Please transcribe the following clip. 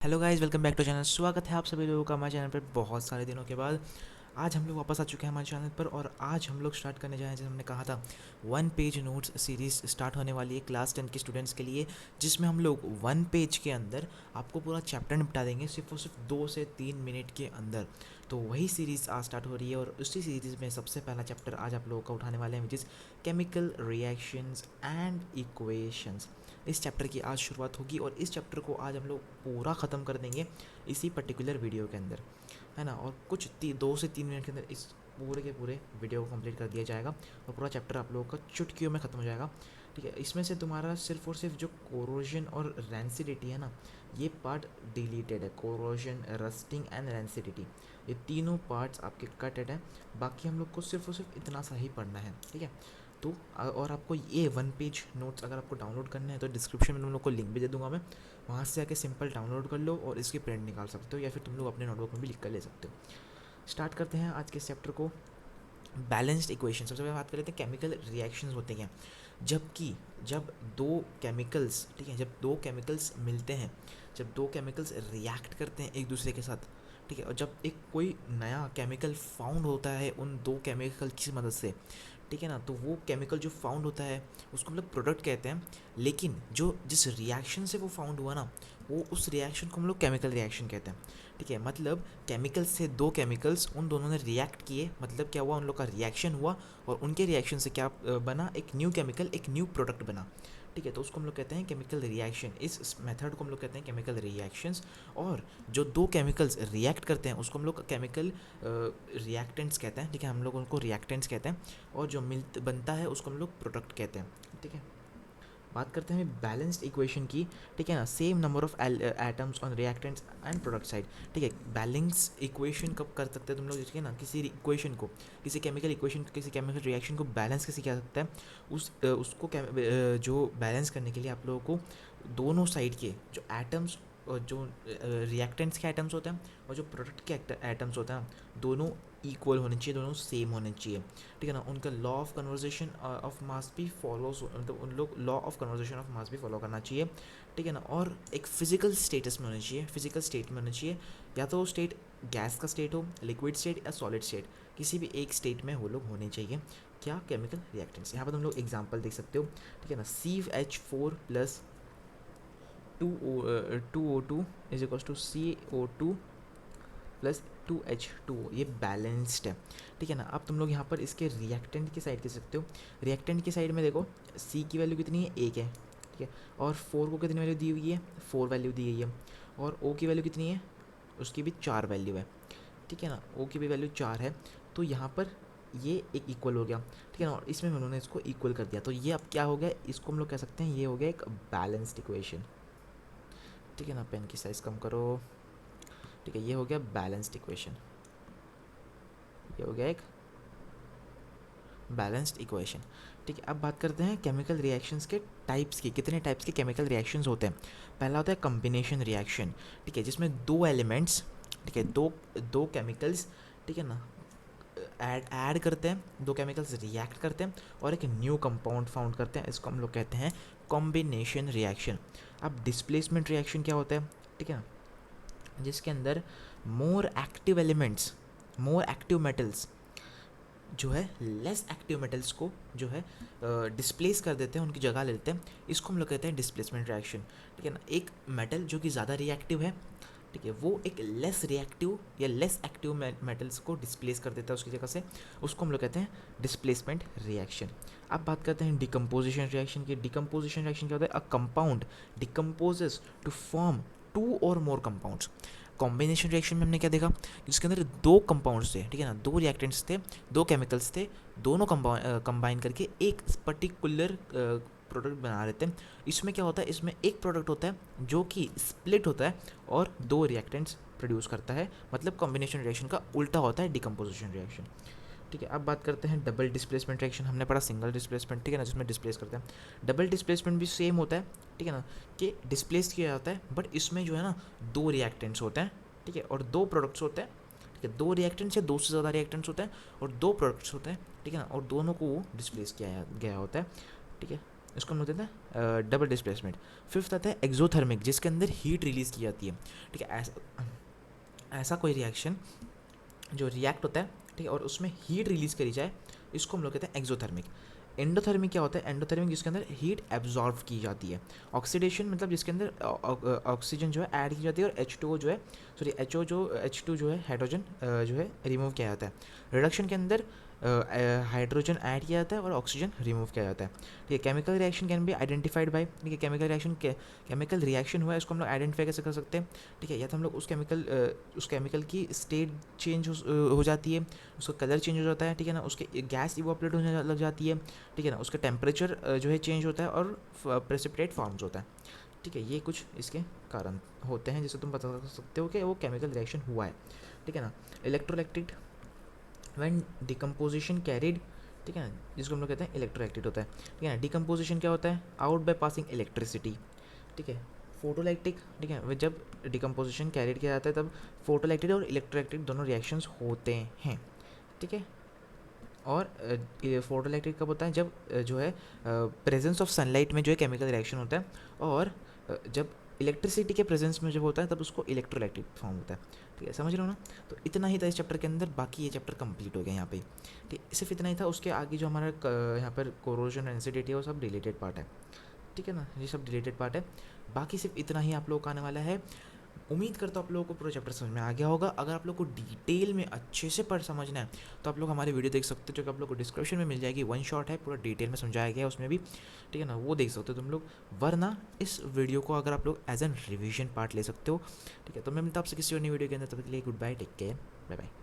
Hello guys, welcome back to channel. स्वागत है आप सभी लोगों का हमारे चैनल पर बहुत सारे दिनों के बाद। आज हम लोग वापस आ चुके हैं हमारे चैनल पर और आज हम लोग स्टार्ट करने जा रहे हैं, जैसे हमने कहा था, one page notes series start होने वाली है क्लास 10 के स्टूडेंट्स के लिए, जिसमें हम लोग वन पेज के अंदर आपको पूरा चैप्टर निपटा देंगे सिर्फ और सिर्फ 2 से 3 मिनट के अंदर। तो वही सीरीज़ आज स्टार्ट हो रही है और उसी सीरीज़ में सबसे पहला चैप्टर आज आप लोगों का उठाने वाले हैं, which is chemical reactions and equations. इस चैप्टर की आज शुरुआत होगी और इस चैप्टर को आज हम लोग पूरा ख़त्म कर देंगे इसी पर्टिकुलर वीडियो के अंदर, है ना। और कुछ 2 से 3 मिनट के अंदर इस पूरे के पूरे वीडियो को कंप्लीट कर दिया जाएगा और पूरा चैप्टर आप लोगों का चुटकियों में ख़त्म हो जाएगा। ठीक है, इसमें से तुम्हारा सिर्फ और सिर्फ जो कोरोजन और रेंसिडिटी है ना, ये पार्ट डिलीटेड है। कोरोजन, रस्टिंग एंड रेंसिडिटी, ये तीनों पार्ट्स आपके कटेड हैं। बाकी हम लोग को सिर्फ और सिर्फ इतना सा ही पढ़ना है, ठीक है। तो और आपको ये वन पेज नोट्स अगर आपको डाउनलोड करने हैं तो डिस्क्रिप्शन में तुम लोग को लिंक भी दे दूंगा मैं, वहाँ से जाके सिंपल डाउनलोड कर लो और इसकी प्रिंट निकाल सकते हो या फिर तुम लोग अपने नोटबुक में भी लिख कर ले सकते हो। स्टार्ट करते हैं आज के इस चैप्टर को। बैलेंस्ड इक्वेशन, सबसे पहले बात कर लेते हैं केमिकल रिएक्शंस होते हैं। जबकि जब दो केमिकल्स, ठीक है, जब दो केमिकल्स मिलते हैं, जब दो केमिकल्स रिएक्ट करते हैं एक दूसरे के साथ, ठीक है, और जब एक कोई नया केमिकल फाउंड होता है उन दो केमिकल की मदद से, ठीक है ना, तो वो केमिकल जो फाउंड होता है उसको हम लोग प्रोडक्ट कहते हैं। लेकिन जो जिस रिएक्शन से वो फाउंड हुआ ना, वो उस रिएक्शन को हम लोग केमिकल रिएक्शन कहते हैं। ठीक है, मतलब केमिकल्स से दो केमिकल्स उन दोनों ने रिएक्ट किए, मतलब क्या हुआ, उन लोग का रिएक्शन हुआ और उनके रिएक्शन से क्या बना, एक न्यू केमिकल, एक न्यू प्रोडक्ट बना। ठीक है, तो उसको हम लोग कहते हैं केमिकल रिएक्शन। इस मेथड को हम लोग कहते हैं केमिकल रिएक्शंस। और जो दो केमिकल्स रिएक्ट करते हैं उसको हम लोग केमिकल रिएक्टेंट्स कहते हैं। ठीक है, हम लोग उनको रिएक्टेंट्स कहते हैं और जो बनता है उसको हम लोग प्रोडक्ट कहते हैं। ठीक है, बात करते हैं बैलेंस्ड इक्वेशन की। ठीक है ना, same number of atoms on reactants and product side. ठीक है, बैलेंस इक्वेशन कब कर सकते हैं तुम लोग, ठीक है ना, किसी इक्वेशन को, किसी केमिकल इक्वेशन, किसी केमिकल रिएक्शन को बैलेंस कैसे किया सकता है, उसको जो बैलेंस करने के लिए आप लोगों को दोनों साइड के जो एटम्स और जो रिएक्टेंट्स के एटम्स होते हैं और जो प्रोडक्ट के एटम्स होते हैं, दोनों इक्वल होने चाहिए, दोनों सेम होने चाहिए। ठीक है ना, उनका law of conversation of mass भी फॉलोज, मतलब उन लोग law of conversation of mass भी फॉलो करना चाहिए। ठीक है ना, और एक फिजिकल स्टेटस में होना चाहिए, फिजिकल स्टेट में होना चाहिए, या तो वो स्टेट गैस का स्टेट हो, लिक्विड स्टेट या सॉलिड स्टेट, किसी भी एक स्टेट में वो लोग होने चाहिए। क्या, केमिकल रिएक्टेंट्स। यहाँ पर तुम लोग एग्जाम्पल देख सकते हो। ठीक है ना, CH4 plus 2O2 is equals to CO2 plus 2H2O, ये बैलेंस्ड है। ठीक है ना, अब तुम लोग यहाँ पर इसके रिएक्टेंट की साइड देख सकते हो। रिएक्टेंट की साइड में देखो, C की वैल्यू कितनी है, 1 है। ठीक है, और 4 को कितनी वैल्यू दी हुई है, 4 वैल्यू दी गई है। और O की वैल्यू कितनी है, उसकी भी 4 वैल्यू है। ठीक है ना, O की भी वैल्यू 4 है। तो यहाँ पर ये एक इक्वल हो गया। ठीक है ना, और इसमें उन्होंने इसको इक्वल कर दिया, तो ये अब क्या हो गया, इसको हम लोग कह सकते हैं ये हो गया एक बैलेंस्ड इक्वेशन। ठीक है ना, पेन की साइज़ कम करो। ठीक है, ये हो गया बैलेंस्ड इक्वेशन, ये हो गया एक बैलेंस्ड इक्वेशन। ठीक है, अब बात करते हैं केमिकल रिएक्शंस के टाइप्स की। कितने टाइप्स के केमिकल रिएक्शंस होते हैं। पहला होता है कॉम्बिनेशन रिएक्शन। ठीक है, जिसमें दो एलिमेंट्स, ठीक है, दो दो केमिकल्स, ठीक है ना, ऐड करते हैं, दो केमिकल्स रिएक्ट करते हैं और एक न्यू कंपाउंड फाउंड करते हैं, इसको हम लोग कहते हैं कॉम्बिनेशन रिएक्शन। अब डिस्प्लेसमेंट रिएक्शन क्या होता है, ठीक है ना, जिसके अंदर more active elements, more active metals जो है लेस एक्टिव मेटल्स को जो है डिस्प्लेस कर देते हैं, उनकी जगह ले लेते हैं, इसको हम लोग कहते हैं डिस्प्लेसमेंट रिएक्शन। ठीक है ना, एक मेटल जो कि ज़्यादा रिएक्टिव है, ठीक है, वो एक लेस रिएक्टिव या लेस एक्टिव मेटल्स को डिस्प्लेस कर देता है उसकी जगह से, उसको हम लोग कहते हैं डिस्प्लेसमेंट रिएक्शन। अब बात करते हैं डिकम्पोजिशन रिएक्शन की। डिकम्पोजिशन रिएक्शन क्या होता है, a compound decomposes to form two और मोर कंपाउंड्स। कॉम्बिनेशन रिएक्शन में हमने क्या देखा, जिसके अंदर दो कंपाउंड्स थे, ठीक है ना, दो रिएक्टेंट्स थे, दो केमिकल्स थे, दोनों कंबाइन करके एक पर्टिकुलर प्रोडक्ट बना लेते हैं। इसमें क्या होता है, इसमें एक प्रोडक्ट होता है जो कि स्प्लिट होता है और दो रिएक्टेंट्स प्रोड्यूस करता है, मतलब कॉम्बिनेशन रिएक्शन का उल्टा होता है डिकम्पोजिशन रिएक्शन। ठीक है, अब बात करते हैं डबल डिस्प्लेसमेंट रिएक्शन। हमने पढ़ा सिंगल डिस्प्लेसमेंट, ठीक है ना, जिसमें डिस्प्लेस करते हैं। डबल डिस्प्लेसमेंट भी सेम होता है, ठीक है ना, कि डिस्प्लेस किया जाता है, बट इसमें जो है ना दो रिएक्टेंट्स होते हैं, ठीक है, और दो प्रोडक्ट्स होते हैं। ठीक है, दो रिएक्टेंट्स या दो से ज़्यादा रिएक्टेंट्स होते हैं और दो प्रोडक्ट्स होते हैं, ठीक है ना, और दोनों को वो डिस्प्लेस किया गया होता है। ठीक है, इसको हम लोग कहते हैं डबल डिस्प्लेसमेंट। फिफ्थ आता है एक्सोथर्मिक, जिसके अंदर हीट रिलीज़ की जाती है। ठीक है, ऐसा कोई रिएक्शन जो रिएक्ट होता है, ठीक है, और उसमें हीट रिलीज़ करी जाए, इसको हम लोग कहते हैं एक्सोथर्मिक। एंडोथर्मिक क्या होता है? एंडोथर्मिक जिसके अंदर हीट एब्जॉर्व की जाती है। ऑक्सीडेशन मतलब जिसके अंदर ऑक्सीजन जो है ऐड की जाती है और H2O जो है, सॉरी H2 जो है हाइड्रोजन जो है रिमूव किया जाता है। रिडक्शन के अंदर हाइड्रोजन ऐड किया जाता है और ऑक्सीजन रिमूव किया जाता है। ठीक है, chemical reaction can be identified by, ठीक है, केमिकल रिएक्शन हुआ है, इसको हम लोग आइडेंटिफाई कैसे कर सकते हैं? ठीक है, या तो हम लोग उस केमिकल की स्टेट चेंज हो जाती है, उसका कलर चेंज हो जाता है, ठीक है ना, उसके गैस इवोपरेट होने लग जाती है, ठीक है ना, उसका टेम्परेचर जो है चेंज होता है और प्रेसिपिटेट फॉर्म्स होता है। ठीक है, ये कुछ इसके कारण होते हैं जिससे तुम बता सकते हो कि वो केमिकल रिएक्शन हुआ है। ठीक है ना। इलेक्ट्रोलाइटिक व्हेन डिकम्पोजिशन कैरिड, ठीक है ना, जिसको हम लोग कहते हैं इलेक्ट्रोलाइटिक होता है। ठीक है ना। डिकम्पोजिशन क्या होता है? Out by passing electricity. ठीक है। फोटोलाइटिक, ठीक है, जब डिकम्पोजिशन कैरिड किया जाता है तब फोटोलाइटिक और इलेक्ट्रोलाइटिक दोनों रिएक्शंस होते हैं। ठीक है। और फोटोइलेक्ट्रिक कब होता है? जब जो है प्रेजेंस ऑफ सनलाइट में जो है केमिकल रिएक्शन होता है, और जब इलेक्ट्रिसिटी के प्रेजेंस में जब होता है तब उसको इलेक्ट्रोलाइटिक फॉर्म होता है। ठीक है, समझ रहे हो ना? तो इतना ही था इस चैप्टर के अंदर, बाकी ये चैप्टर कंप्लीट हो गया यहाँ पे। ठीक, सिर्फ इतना ही था। उसके आगे जो हमारा यहाँ पर कोरोजन एंसिडिटी है वो सब रिलेटेड पार्ट है। ठीक है ना, ये सब रिलेटेड पार्ट है। बाकी सिर्फ इतना ही आप लोगों का आने वाला है। उम्मीद करता हूँ आप लोगों को पूरा चैप्टर समझ में आ गया होगा। अगर आप लोग को डिटेल में अच्छे से पढ़ समझना है तो आप लोग हमारे वीडियो देख सकते हो, जो कि आप लोग को डिस्क्रिप्शन में मिल जाएगी। वन शॉट है, पूरा डिटेल में समझाया गया है उसमें भी। ठीक है ना, वो देख सकते हो तुम लोग। वरना इस वीडियो को अगर आप लोग एज एन रिविजन पार्ट ले सकते हो। ठीक है, तो मैं मिलता हूँ आपसे किसी और नई वीडियो के अंदर। तब तक के लिए good bye, take care, bye bye.